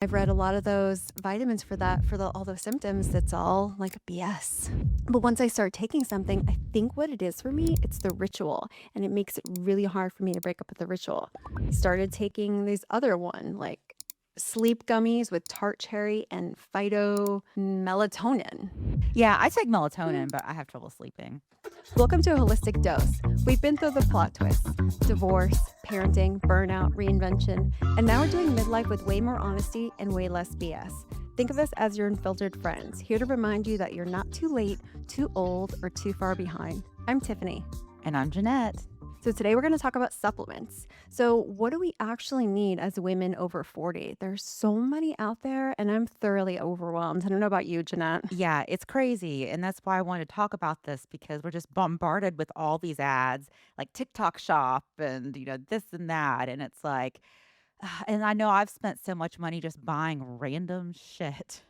I've read a lot of those vitamins for that, for all those symptoms. That's all like BS. But once I start taking something, I think what it is for me, it's the ritual. And it makes it really hard for me to break up with the ritual. I started taking these other one, like sleep gummies with tart cherry and phytomelatonin. Yeah, I take melatonin, but I have trouble sleeping. Welcome to a Holistic Dose. We've been through the plot twists, divorce, parenting, burnout, reinvention, and now we're doing midlife with way more honesty and way less BS. Think of us as your unfiltered friends, here to remind you that you're not too late, too old, or too far behind. I'm Tiffany. And I'm Jeanette. So today we're going to talk about supplements. So what do we actually need as women over 40? There's so many out there and I'm thoroughly overwhelmed. I don't know about you, Jeanette. Yeah, it's crazy. And that's why I wanted to talk about this because we're just bombarded with all these ads like TikTok shop and, this and that. And it's like, and I know I've spent so much money just buying random shit.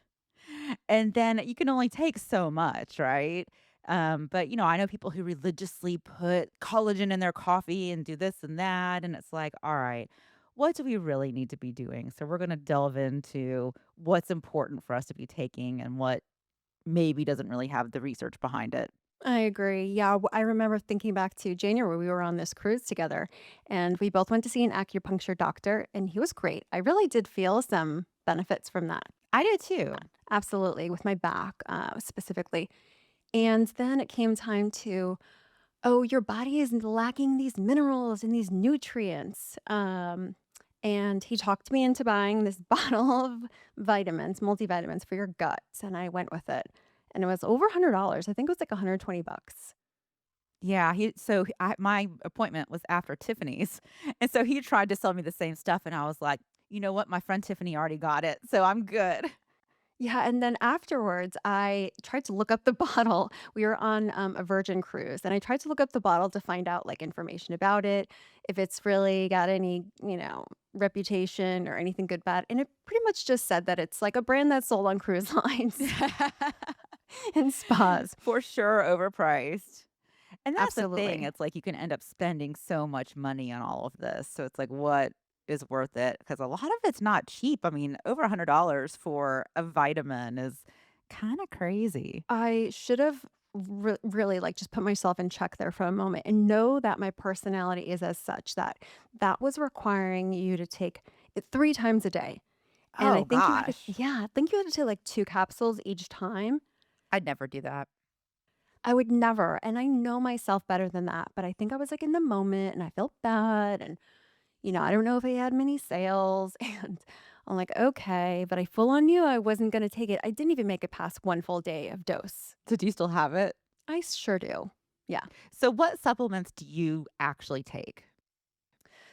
And then you can only take so much, right? But I know people who religiously put collagen in their coffee and do this and that. And it's like, all right, what do we really need to be doing? So we're going to delve into what's important for us to be taking and what maybe doesn't really have the research behind it. I agree. Yeah, I remember thinking back to January, we were on this cruise together and we both went to see an acupuncture doctor and he was great. I really did feel some benefits from that. I did too. Absolutely, with my back specifically. And then it came time to, oh, your body is lacking these minerals and these nutrients. And he talked me into buying this bottle of vitamins, multivitamins for your guts. And I went with it. And it was over $100. I think it was like 120 bucks. Yeah, my appointment was after Tiffany's. And so he tried to sell me the same stuff and I was like, "You know what? My friend Tiffany already got it, so I'm good." Yeah, and then afterwards, I tried to look up the bottle. We were on a Virgin cruise, and I tried to look up the bottle to find out like information about it, if it's really got any, reputation or anything good, bad. And it pretty much just said that it's like a brand that's sold on cruise lines and spas. For sure overpriced. And that's the thing, Absolutely. it's like you can end up spending so much money on all of this. So it's like, what is worth it? Because a lot of it's not cheap. I mean, over $100 for a vitamin is kind of crazy. I should have really like just put myself in check there for a moment and know that my personality is as such that that was requiring you to take it 3 times a day. And I Oh think you had to, gosh. yeah, I think you had to take like 2 capsules each time. I'd never do that. I would never. And I know myself better than that. But I think I was like in the moment and I felt bad. And, I don't know if I had many sales. And I'm like, okay. But I full on knew I wasn't going to take it. I didn't even make it past one full day of dose. So do you still have it? I sure do. Yeah. So what supplements do you actually take?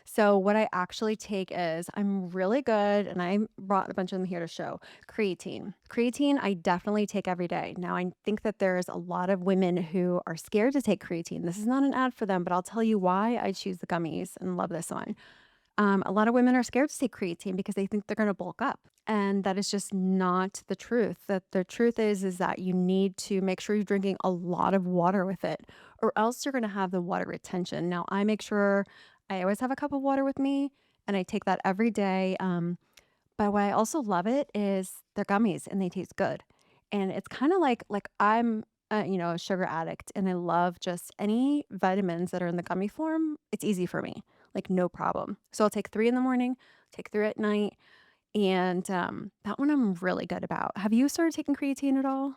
So what I actually take is I'm really good, and I brought a bunch of them here to show creatine. Creatine, I definitely take every day. Now, I think that there's a lot of women who are scared to take creatine. This is not an ad for them, but I'll tell you why I choose the gummies and love this one. A lot of women are scared to take creatine because they think they're going to bulk up. And that is just not the truth. That the truth is that you need to make sure you're drinking a lot of water with it, or else you're going to have the water retention. Now, I make sure I always have a cup of water with me, and I take that every day. But why I also love it is they're gummies and they taste good, and it's kind of like I'm a sugar addict, and I love just any vitamins that are in the gummy form. It's easy for me, like no problem. So I'll take 3 in the morning, take 3 at night, and that one I'm really good about. Have you started taking creatine at all?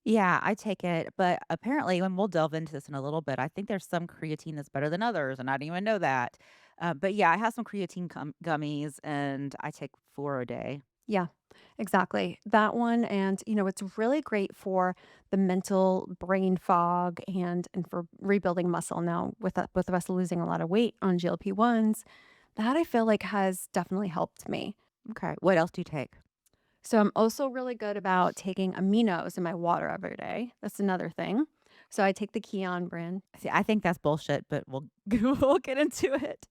Yeah, I take it, but apparently, and we'll delve into this in a little bit, I think there's some creatine that's better than others, and I didn't even know that. But yeah, I have some creatine gummies, and I take 4 a day. Yeah, exactly. That one, and it's really great for the mental brain fog and for rebuilding muscle. Now, with both of us losing a lot of weight on GLP-1s, that I feel like has definitely helped me. Okay, what else do you take? So I'm also really good about taking aminos in my water every day. That's another thing. So I take the Keon brand. See, I think that's bullshit, but we'll we'll get into it.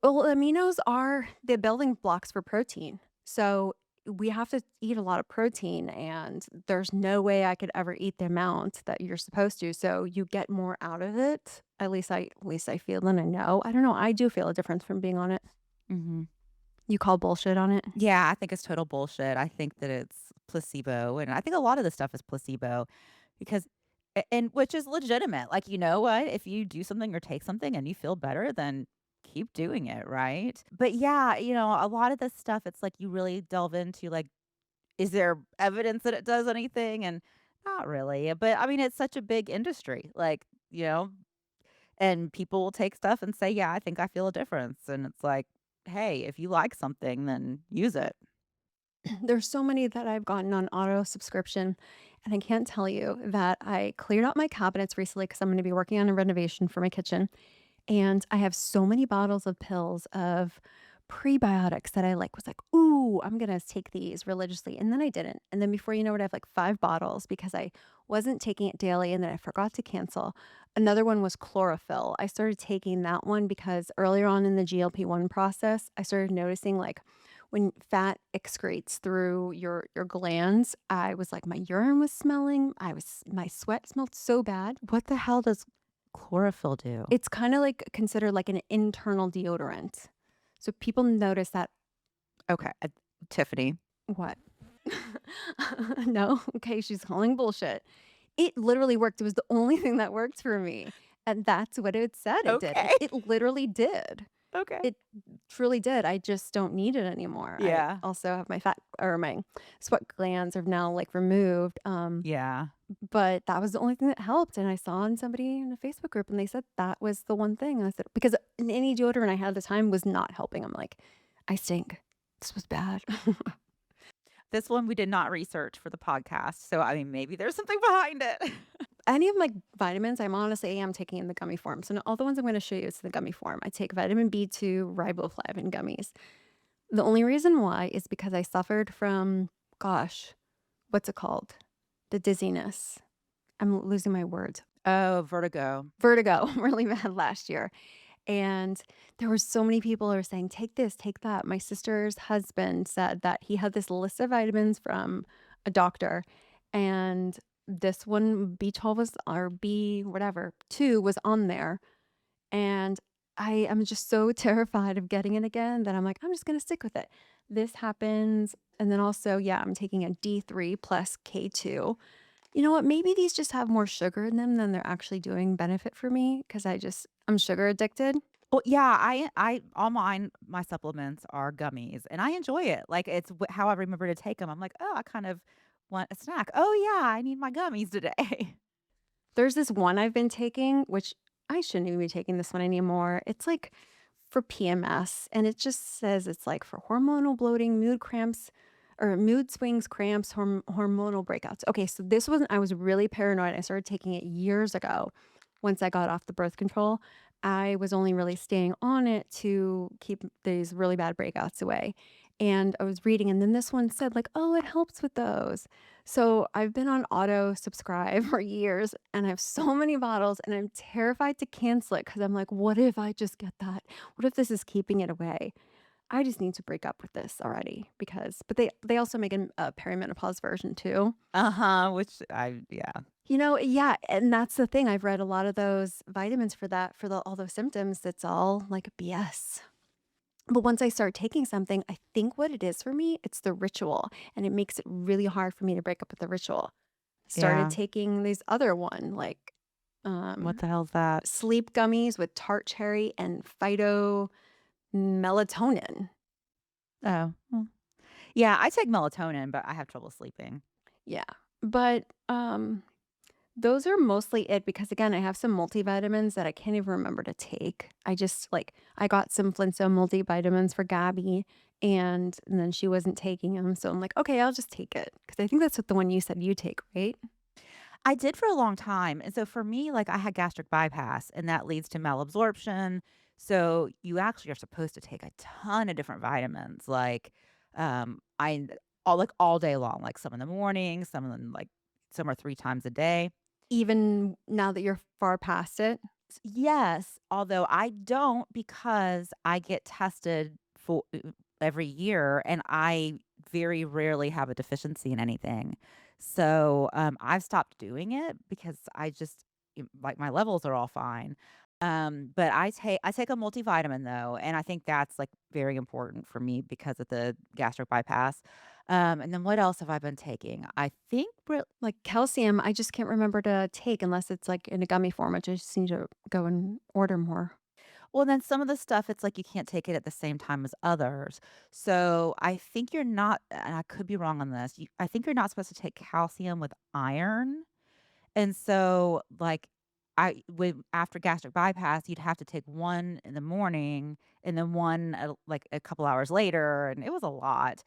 Well, aminos are the building blocks for protein. So we have to eat a lot of protein, and there's no way I could ever eat the amount that you're supposed to. So you get more out of it. At least I feel and I know. I don't know. I do feel a difference from being on it. Mhm. You call bullshit on it? Yeah, I think it's total bullshit. I think that it's placebo, and I think a lot of this stuff is placebo because and which is legitimate. Like, you know what? If you do something or take something and you feel better, then keep doing it, right? But yeah, a lot of this stuff, it's like you really delve into like, is there evidence that it does anything? And not really. But I mean, it's such a big industry. Like, you know, and people will take stuff and say, yeah, I think I feel a difference. And it's like, hey, if you like something, then use it. There's so many that I've gotten on auto subscription, and I can't tell you that I cleared out my cabinets recently because I'm gonna be working on a renovation for my kitchen, and I have so many bottles of pills of prebiotics that I, like, was like, "Ooh, I'm gonna take these religiously," and then I didn't, and then before you know it, I have, like, 5 bottles because I wasn't taking it daily, and then I forgot to cancel. Another one was chlorophyll. I started taking that one because earlier on in the GLP-1 process, I started noticing, like, when fat excretes through your glands, I was like, my urine was smelling, my sweat smelled so bad. What the hell does chlorophyll do? It's kinda like considered like an internal deodorant. So people notice that. Okay, Tiffany. What? No? Okay, she's calling bullshit. It literally worked. It was the only thing that worked for me, and that's what it said it did. Okay. It literally did. Okay. It truly did. I just don't need it anymore. I Yeah. also have my fat or my sweat glands are now, like, removed, Yeah. but that was the only thing that helped, and I saw on somebody in a Facebook group, and they said that was the one thing, and I said because any deodorant I had at the time was not helping. I'm like, "I stink. This was bad." This one we did not research for the podcast, so, I mean, maybe there's something behind it. Any of my vitamins, I'm honestly am taking in the gummy form. So, all the ones I'm gonna show you is the gummy form. I take vitamin B2, riboflavin gummies. The only reason why is because I suffered from, gosh, what's it called? The dizziness. I'm losing my words. Oh, vertigo. Vertigo, really bad last year. And there were so many people who were saying, take this, take that. My sister's husband said that he had this list of vitamins from a doctor, and this one, B12 was, or B whatever, 2 was on there. And I am just so terrified of getting it again that I'm like, I'm just going to stick with it. This happens. And then also, yeah, I'm taking a D3 plus K2. You know what? Maybe these just have more sugar in them than they're actually doing benefit for me because I'm sugar addicted. Well, yeah, I all my supplements are gummies, and I enjoy it. Like, it's how I remember to take them. 'em. I'm like, "Oh, I kind of want a snack. Oh, yeah, I need my gummies today." There's this one I've been taking, which I shouldn't even be taking this one anymore. It's like for PMS, and it just says it's like for hormonal bloating, mood cramps, or mood swings, cramps, hormonal breakouts. Okay, so this one I was really paranoid. I started taking it years ago. Once I got off the birth control, I was only really staying on it to keep these really bad breakouts away. And I was reading, and then this one said, like, oh, it helps with those. So I've been on auto subscribe for years, and I have so many bottles, and I'm terrified to cancel it because I'm like, what if I just get that? What if this is keeping it away? I just need to break up with this already but they also make a perimenopause version too. Uh-huh, which I yeah. Yeah, and that's the thing. I've read a lot of those vitamins for that, for all those symptoms. It's all like BS. But once I start taking something, I think what it is for me, it's the ritual, and it makes it really hard for me to break up with the ritual. Started Yeah. taking these other one, like, What um, the hell's that? sleep gummies with tart cherry and phytomelatonin. Oh, yeah, I take melatonin, but I have trouble sleeping. Yeah, but, those are mostly it because, again, I have some multivitamins that I can't even remember to take. I just, like, I got some Flintstone multivitamins for Gabby, and then she wasn't taking them, so I'm like, "Okay, I'll just take it because I think that's what the one you said you take, right? I did for a long time, and so for me, like, I had gastric bypass, and that leads to malabsorption, so you actually are supposed to take a ton of different vitamins, like, I all day long, like, some in the morning, some of them, like some are 3 times a day. Even now that you're far past it? Yes, although I don't because I get tested for every year, and I very rarely have a deficiency in anything. So, I've stopped doing it because I just like, my levels are all fine. But I take a multivitamin though, and I think that's, like, very important for me because of the gastric bypass. And then what else have I been taking? I think real Like calcium, I just can't remember to take unless it's like in a gummy form. I just need to go and order more. well, then some of the stuff, it's like you can't take it at the same time as others. So, I think you're not and I could be wrong on this, I think you're not supposed to take calcium with iron. And so, like, I would after gastric bypass, you'd have to take one in the morning and then one, like, a couple hours later, and it was a lot.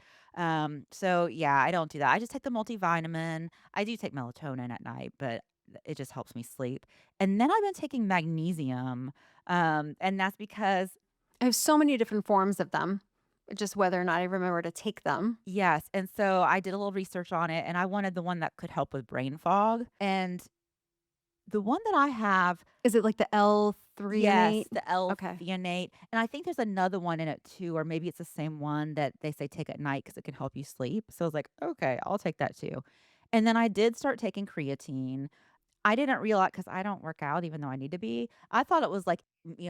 So, yeah, I don't do that. I just take the multivitamin. I do take melatonin at night, but it just helps me sleep. And then I've been taking magnesium, and that's because I have so many different forms of them, just whether or not I remember to take them. yes, and so I did a little research on it, and I wanted the one that could help with brain fog, and the one that I have. Is it like the Yes, L-threonate? the Okay. L-theanate, and I think there's another one in it too, or maybe it's the same one that they say take at night because it can help you sleep. So I was like, "Okay, I'll take that too." And then I did start taking creatine. I didn't realize because I don't work out even though I need to be. I thought it was like,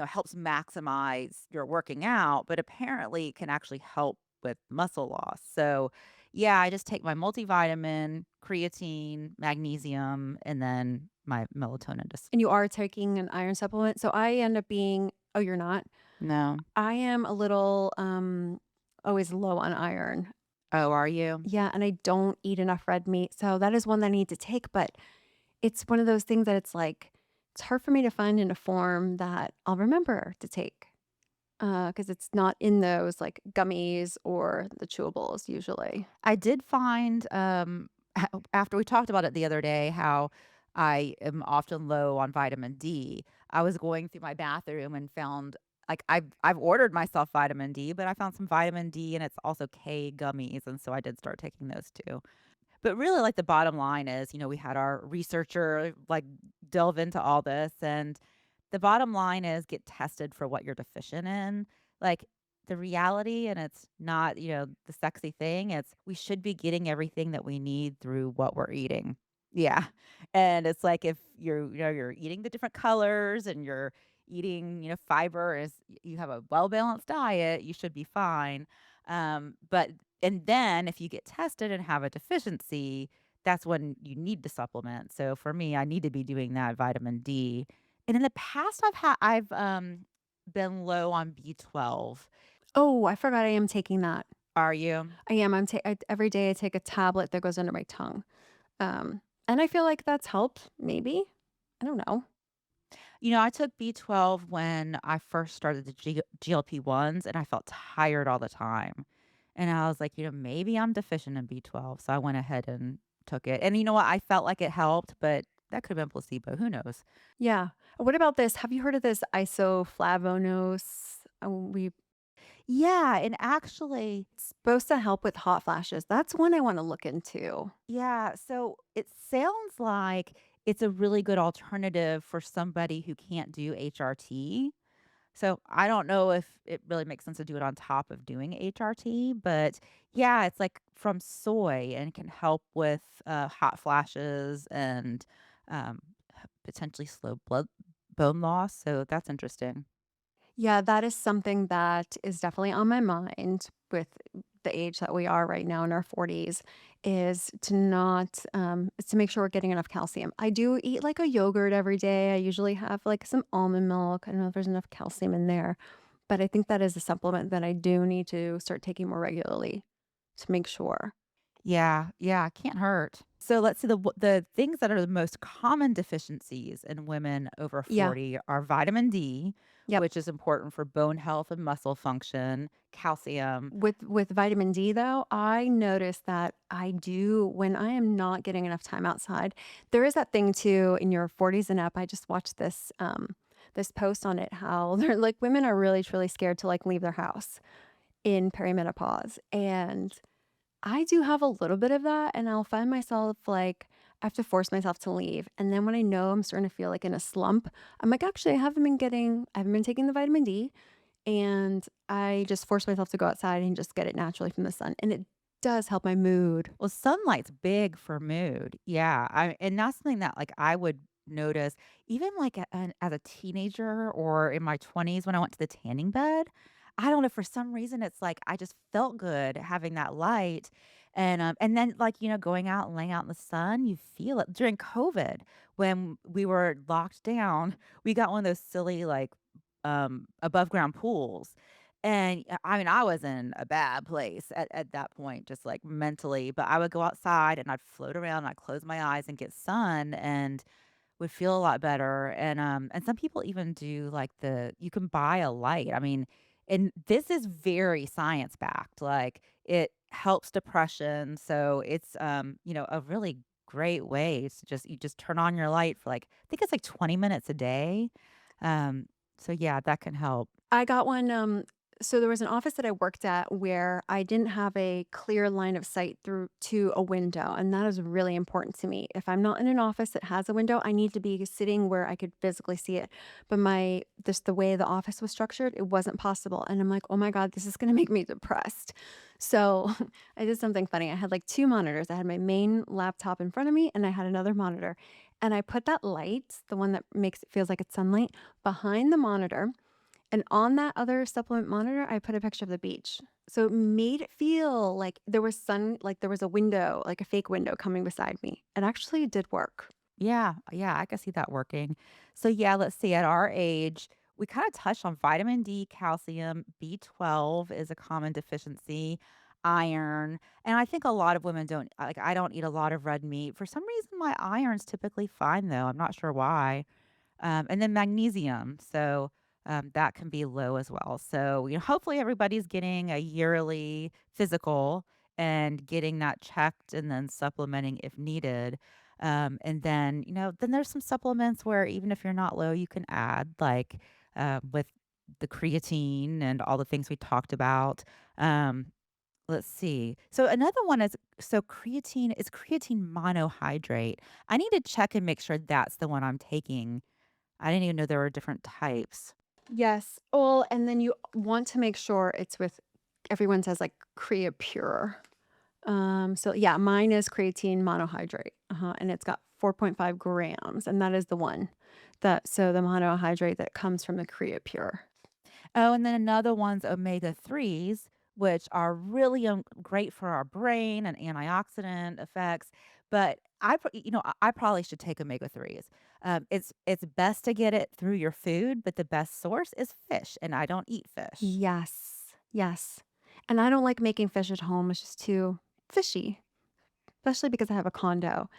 helps maximize your working out, but apparently it can actually help with muscle loss. So, yeah, I just take my multivitamin, creatine, magnesium, and then my melatonin just And you are taking an iron supplement? So I end up being oh, you're not? no. I am a little, always low on iron. Oh, are you? Yeah, and I don't eat enough red meat, so that is one that I need to take, but it's one of those things that it's like, it's hard for me to find in a form that I'll remember to take, because it's not in those, like, gummies or the chewables usually. I did find, after we talked about it the other day, how I am often low on vitamin D. I was going through my bathroom and found like I've ordered myself vitamin D, but I found some vitamin D and it's also K gummies, and so I did start taking those too. But really, like, the bottom line is, we had our researcher, like, delve into all this, and the bottom line is get tested for what you're deficient in. Like, the reality, and it's not, the sexy thing, it's we should be getting everything that we need through what we're eating. Yeah, and it's like if you're eating the different colors and you're eating, fiber, is you have a well-balanced diet, you should be fine. But and then if you get tested and have a deficiency, that's when you need to supplement. So for me, I need to be doing that vitamin D. And in the past, I've been low on B12. Oh, I forgot I am taking that. Are you? I am, every day I take a tablet that goes under my tongue, and I feel like that's helped, maybe? I don't know. I took B12 when I first started the GLP-1s and I felt tired all the time. And I was like, maybe I'm deficient in B12. So I went ahead and took it. And you know what? I felt like it helped, but that could have been placebo. Who knows? Yeah. What about this? Have you heard of this isoflavonos? We Yeah. And actually, supposed to help with hot flashes. That's one I wanna look into. yeah. So it sounds like it's a really good alternative for somebody who can't do HRT. So, I don't know if it really makes sense to do it on top of doing HRT, but yeah, it's like from soy and can help with, hot flashes and, um, potentially slow blood bone loss, so that's interesting. Yeah, that is something that is definitely on my mind with the age that we are right now in our 40s is to not is to make sure we're getting enough calcium. I do eat like a yogurt every day. I usually have like some almond milk. I don't know if there's enough calcium in there, but I think that is a supplement that I do need to start taking more regularly to make sure. Yeah, yeah, can't hurt. So let's see the things that are the most common deficiencies in women over Yeah. 40 are vitamin D, Yep. which is important for bone health and muscle function, calcium. With vitamin D though, I notice that I do when I am not getting enough time outside. There is that thing too in your 40s and up. I just watched this post on it how they're like women are really truly scared to like leave their house in perimenopause. And I do have a little bit of that and I'll find myself like I have to force myself to leave. And then when I know I'm starting to feel like in a slump, I'm like, actually, I haven't been taking the vitamin D. And I just force myself to go outside and just get it naturally from the sun, and it does help my mood. Well, sunlight's big for mood. Yeah, and that's something that, like, I would notice, even like as a teenager or in my 20s when I went to the tanning bed. I don't know, for some reason, it's like I just felt good having that light. And then, like, going out and laying out in the sun, you feel it. During COVID, when we were locked down, we got one of those silly, like, above ground pools. And I mean, I was in a bad place at that point, just like mentally, but I would go outside and I'd float around and I'd close my eyes and get sun and would feel a lot better. And some people even do like you can buy a light. I mean, and this is very science backed. Like, it helps depression. So it's a really great way to you just turn on your light for, like, I think it's like 20 minutes a day. Um, so yeah, that can help. I got one, so there was an office that I worked at where I didn't have a clear line of sight through to a window, and that is really important to me. If I'm not in an office that has a window, I need to be sitting where I could physically see it. But the way the office was structured, it wasn't possible. And I'm like, oh my God, this is gonna make me depressed. So I did something funny. I had like two monitors. I had my main laptop in front of me, and I had another monitor. And I put that light, the one that makes it feels like it's sunlight, behind the monitor, and on that other supplement monitor, I put a picture of the beach. So it made it feel like there was sun, like there was a window, like a fake window coming beside me. It actually did work. Yeah, yeah, I can see that working. So yeah, let's see. At our age, we kind of touched on vitamin D, calcium, B12 is a common deficiency, iron, and I think a lot of women don't like. I don't eat a lot of red meat. For some reason, my iron's typically fine though. I'm not sure why. And then magnesium. So that can be low as well. So, hopefully everybody's getting a yearly physical and getting that checked and then supplementing if needed. And then, then there's some supplements where even if you're not low, you can add, like, with the creatine and all the things we talked about. Um, let's see. So another one is, creatine is creatine monohydrate. I need to check and make sure that's the one I'm taking. I didn't even know there were different types. Yes. Well, and then you want to make sure it's with, everyone says like Creapure. So yeah, mine is creatine monohydrate. And it's got 4.5 grams. And that is the one so the monohydrate that comes from the Creapure. Oh, and then another one's omega-3s, which are really, great for our brain and antioxidant effects, but I probably should take omega-3s. It's best to get it through your food, but the best source is fish, and I don't eat fish. Yes. Yes. And I don't like making fish at home. It's just too fishy, especially because I have a condo.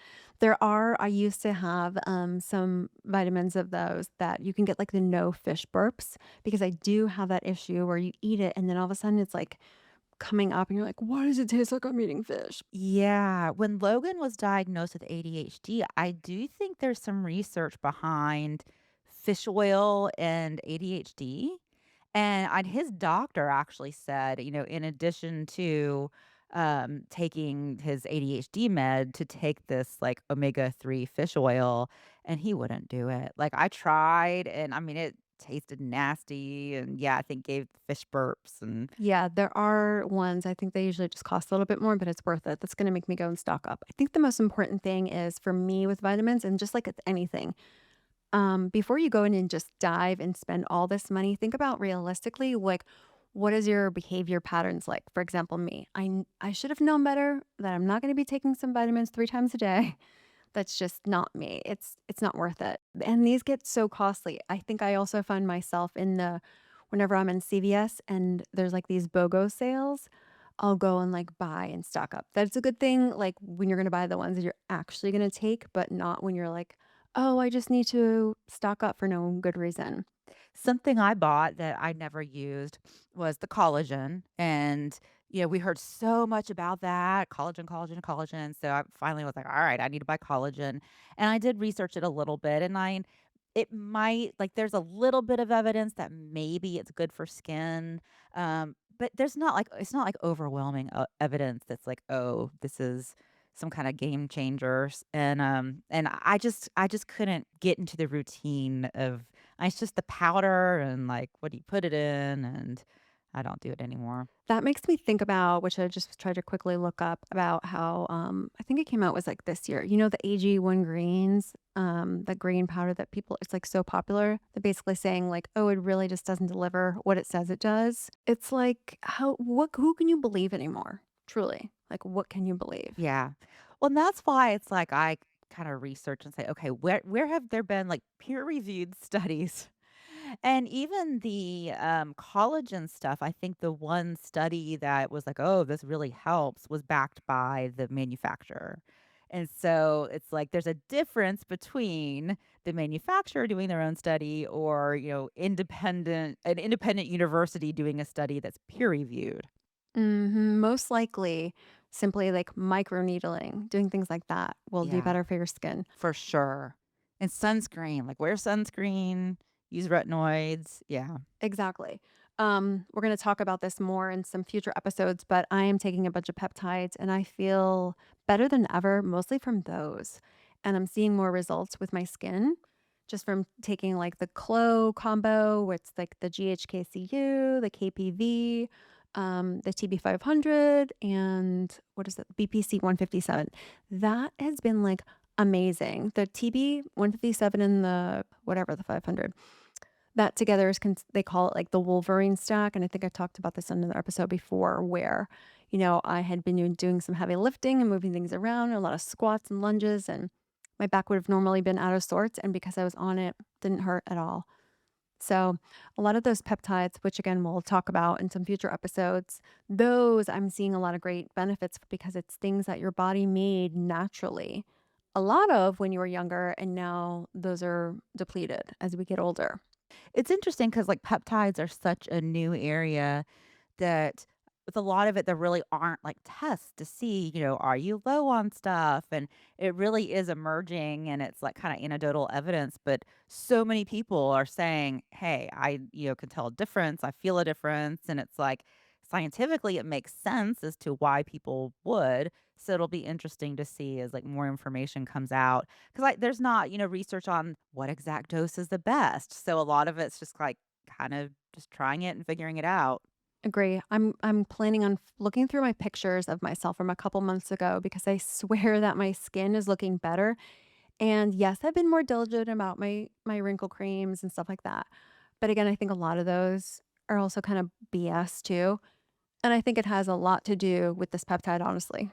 I used to have some vitamins of those that you can get like the no fish burps because I do have that issue where you eat it and then all of a sudden it's like coming up and you're like, why does it taste like I'm eating fish? Yeah, when Logan was diagnosed with ADHD, I do think there's some research behind fish oil and ADHD. And his doctor actually said, in addition to taking his ADHD med, to take this like omega-3 fish oil, and he wouldn't do it. Like, I tried, and I mean, it tasted nasty. And yeah, I think gave fish burps. And Yeah, there are ones, I think they usually just cost a little bit more, but it's worth it. That's going to make me go and stock up. I think the most important thing is for me with vitamins and just like with anything, before you go in and just dive and spend all this money, think about realistically, like, what is your behavior patterns like? For example, me, I should have known better that I'm not going to be taking some vitamins 3 times a day. That's just not me. It's not worth it. And these get so costly. I think I also find myself in the whenever I'm in CVS and there's like these BOGO sales, I'll go and like buy and stock up. That's a good thing, like when you're gonna buy the ones that you're actually gonna take, but not when you're like, oh, I just need to stock up for no good reason. something I bought that I never used was the collagen. And, we heard so much about that collagen, collagen, collagen. So I finally was like, all right, I need to buy collagen. And I did research it a little bit. It might, like, there's a little bit of evidence that maybe it's good for skin. But it's not like overwhelming evidence that's like, oh, this is some kind of game changers. And I just couldn't get into the routine of, it's just the powder and, like, what do you put it in, and I don't do it anymore. That makes me think about, which I just tried to quickly look up about how, I think it came out was like this year. You know, the AG1 greens, the green powder that people, it's like so popular. They're basically saying like, oh, it really just doesn't deliver what it says it does. It's like, who can you believe anymore? Truly. Like, what can you believe? Yeah. Well, and that's why it's like I kind of research and say, okay, where have there been like peer reviewed studies? And even the collagen stuff, I think the one study that was like, oh, this really helps was backed by the manufacturer. And so it's like there's a difference between the manufacturer doing their own study or, an independent university doing a study that's peer reviewed. Most likely, simply like microneedling, doing things like that will do Yeah. better for your skin. For sure. And sunscreen, like wear sunscreen, use retinoids. Yeah. Exactly. We're going to talk about this more in some future episodes, but I am taking a bunch of peptides and I feel better than ever, mostly from those. And I'm seeing more results with my skin just from taking like the Clo combo, where it's like the GHKCU, the KPV, the TB500, and what is it? BPC 157. That has been like amazing. The TB 157 and the whatever, the 500 that together is they call it like the Wolverine stack, and I think I talked about this in another episode before where, I had been doing some heavy lifting and moving things around, a lot of squats and lunges, and my back would have normally been out of sorts, and because I was on it, didn't hurt at all. So, a lot of those peptides, which again we'll talk about in some future episodes, those I'm seeing a lot of great benefits because it's things that your body made naturally. A lot of when you were younger, and now those are depleted as we get older. It's interesting because like peptides are such a new area that with a lot of it, there really aren't like tests to see, are you low on stuff? And it really is emerging and it's like kind of anecdotal evidence. But so many people are saying, hey, can tell a difference. I feel a difference. And it's like scientifically, it makes sense as to why people would. So it'll be interesting to see as like more information comes out because like there's not, research on what exact dose is the best. So a lot of it's just like kind of just trying it and figuring it out. Agree. I'm planning on looking through my pictures of myself from a couple months ago because I swear that my skin is looking better. And yes, I've been more diligent about my wrinkle creams and stuff like that. But again, I think a lot of those are also kind of BS too. And I think it has a lot to do with this peptide, honestly,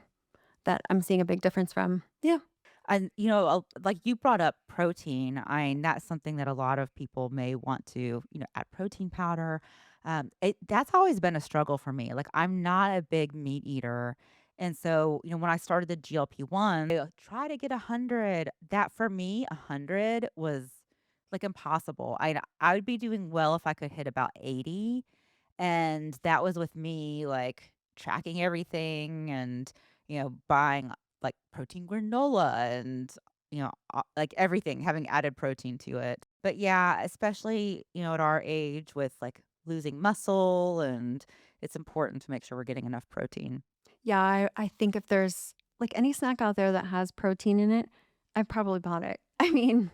that I'm seeing a big difference from. Yeah. And, like you brought up protein. That's something that a lot of people may want to, add protein powder. That's always been a struggle for me. Like, I'm not a big meat eater. And so, when I started the GLP-1, I try to get 100. That for me, 100 was like impossible. I would be doing well if I could hit about 80. And that was with me like tracking everything and, buying like protein granola and, like everything, having added protein to it. But yeah, especially, at our age with like losing muscle and it's important to make sure we're getting enough protein. Yeah. I think if there's like any snack out there that has protein in it, I probably bought it. I mean,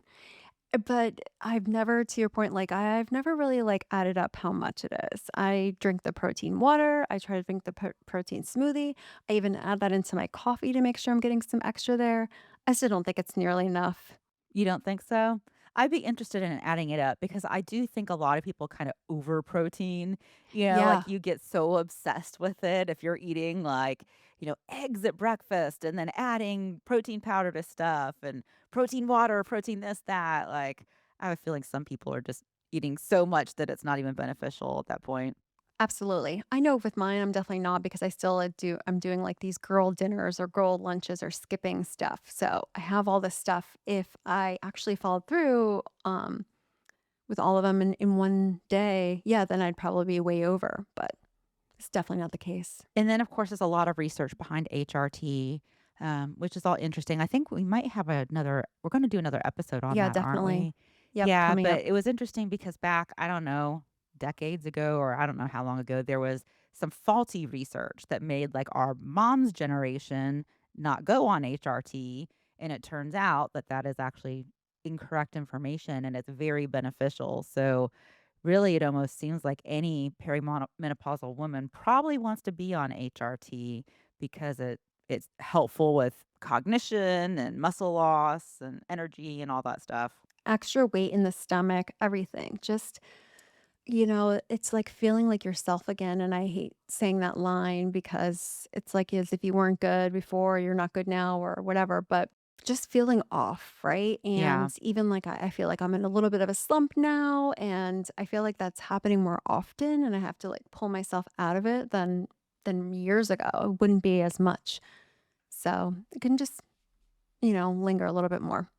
but I've never, to your point, like, I've never really, like, added up how much it is. I drink the protein water, I try to drink the protein smoothie, I even add that into my coffee to make sure I'm getting some extra there. I still don't think it's nearly enough. You don't think so? I'd be interested in adding it up because I do think a lot of people kind of over protein, Yeah, like you get so obsessed with it. If you're eating like, eggs at breakfast and then adding protein powder to stuff and protein water, protein this, that, like I have a feeling some people are just eating so much that it's not even beneficial at that point. absolutely. I know with mine, I'm definitely not because I still I'm doing, like, these girl dinners or girl lunches or skipping stuff. So, I have all this stuff. If I actually followed through, with all of them in one day, yeah, then I'd probably be way over, but it's definitely not the case. And then, of course, there's a lot of research behind HRT, which is all interesting. I think we might have we're going to do another episode on Yeah, that, aren't definitely. we? Yep, Yeah, coming up. but it was interesting because back, I don't know, decades ago, or I don't know how long ago, there was some faulty research that made like our mom's generation not go on HRT. And it turns out that that is actually incorrect information and it's very beneficial. So, really, it almost seems like any perimenopausal woman probably wants to be on HRT because it's helpful with cognition and muscle loss and energy and all that stuff. Extra weight in the stomach, everything. Just, it's like feeling like yourself again. And I hate saying that line because it's like as if you weren't good before, you're not good now or whatever, but just feeling off, right? Yeah. And even like I feel like I'm in a little bit of a slump now. And I feel like that's happening more often. And I have to like pull myself out of it than years ago. It wouldn't be as much. So it can just, linger a little bit more.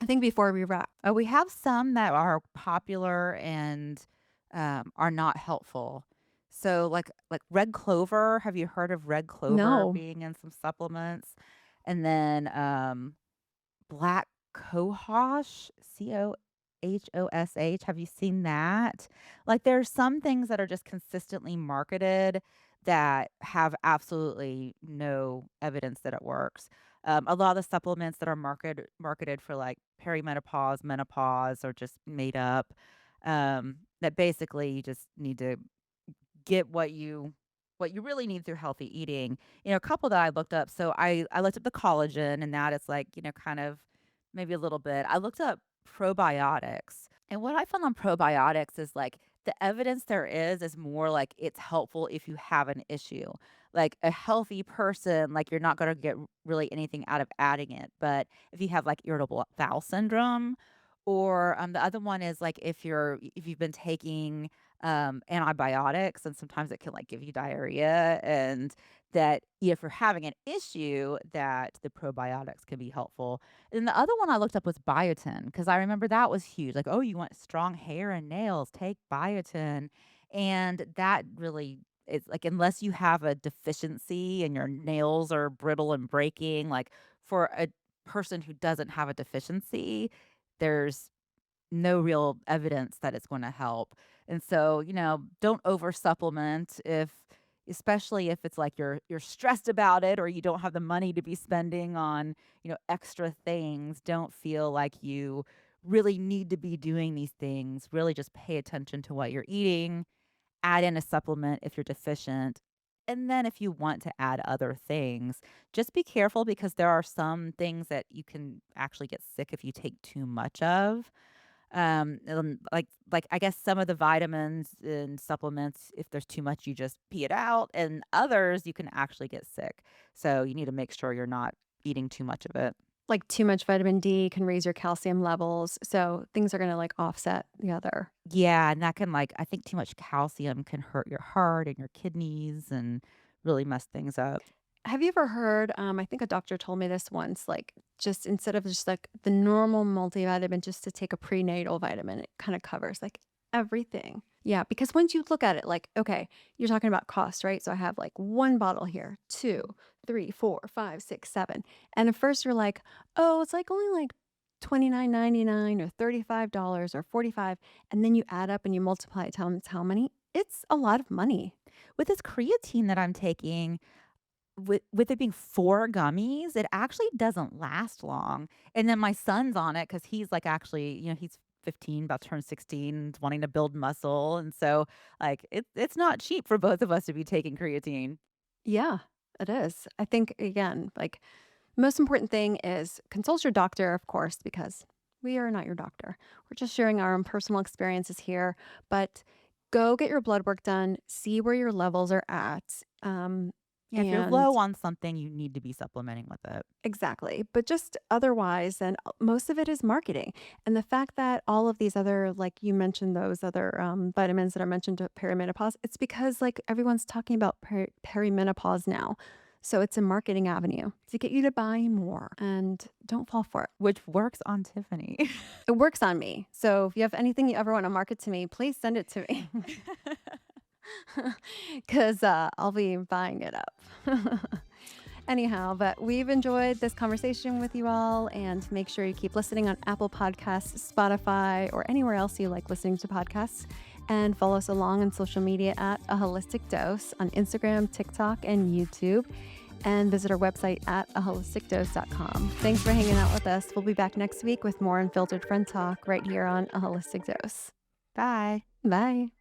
I think before we wrap. We have some that are popular and, are not helpful. So, like red clover, have you heard of red clover No, being in some supplements? And then, black cohosh, Cohosh, have you seen that? Like, there's some things that are just consistently marketed that have absolutely no evidence that it works. A lot of the supplements that are marketed for, like, perimenopause, menopause are just made up, that basically you just need to get what you really need through healthy eating. A couple that I looked up, so I looked up the collagen and that it's like, kind of maybe a little bit. I looked up probiotics. And what I found on probiotics is like the evidence there is more like it's helpful if you have an issue. Like a healthy person, like you're not going to get really anything out of adding it. But if you have like irritable bowel syndrome, or the other one is like if you've been taking antibiotics, and sometimes it can like give you diarrhea, and that if you're having an issue that the probiotics can be helpful. And the other one I looked up was biotin because I remember that was huge. Like, oh, you want strong hair and nails, take biotin. And that really is like, unless you have a deficiency and your nails are brittle and breaking, like for a person who doesn't have a deficiency, there's no real evidence that it's gonna help. And so, don't over supplement if especially if it's like you're stressed about it or you don't have the money to be spending on, extra things. Don't feel like you really need to be doing these things. Really just pay attention to what you're eating, add in a supplement if you're deficient. And then if you want to add other things, just be careful because there are some things that you can actually get sick if you take too much of. I guess some of the vitamins and supplements, if there's too much, you just pee it out, and others you can actually get sick. So you need to make sure you're not eating too much of it. like too much vitamin D can raise your calcium levels. So things are going to like offset the other. Yeah, and that can I think too much calcium can hurt your heart and your kidneys and really mess things up. Have you ever heard, I think a doctor told me this once, like just instead of just like the normal multivitamin, just to take a prenatal vitamin, it kind of covers like everything. Yeah, because once you look at it, like, okay, you're talking about cost, right? So I have like one bottle here, two, three, four, five, six, seven. And at first you're like, oh, it's like only like 29.99 or $35 or 45. And then you add up and you multiply it times how many? It's a lot of money. With this creatine that I'm taking, with it being 4 gummies, it actually doesn't last long, and then my son's on it because he's, like, actually, he's 15, about to turn 16, wanting to build muscle, and so, like, it's not cheap for both of us to be taking creatine. Yeah, it is. I think again, like most important thing is consult your doctor, of course, because we are not your doctor. We're just sharing our own personal experiences here, but go get your blood work done, see where your levels are at. Yeah, if you're And low on something, you need to be supplementing with it. exactly. But just otherwise, then most of it is marketing. And the fact that all of these other, like you mentioned, those other vitamins that are mentioned to perimenopause, it's because like everyone's talking about perimenopause now. So it's a marketing avenue to get you to buy more and don't fall for it. Which works on Tiffany. It works on me. So if you have anything you ever want to market to me, please send it to me because I'll be buying it up. Anyhow, but we've enjoyed this conversation with you all, and make sure you keep listening on Apple Podcasts, Spotify, or anywhere else you like listening to podcasts. And follow us along on social media at A Holistic Dose on Instagram, TikTok, and YouTube. And visit our website at aholisticdose.com. Thanks for hanging out with us. We'll be back next week with more unfiltered friend talk right here on A Holistic Dose. Bye. Bye.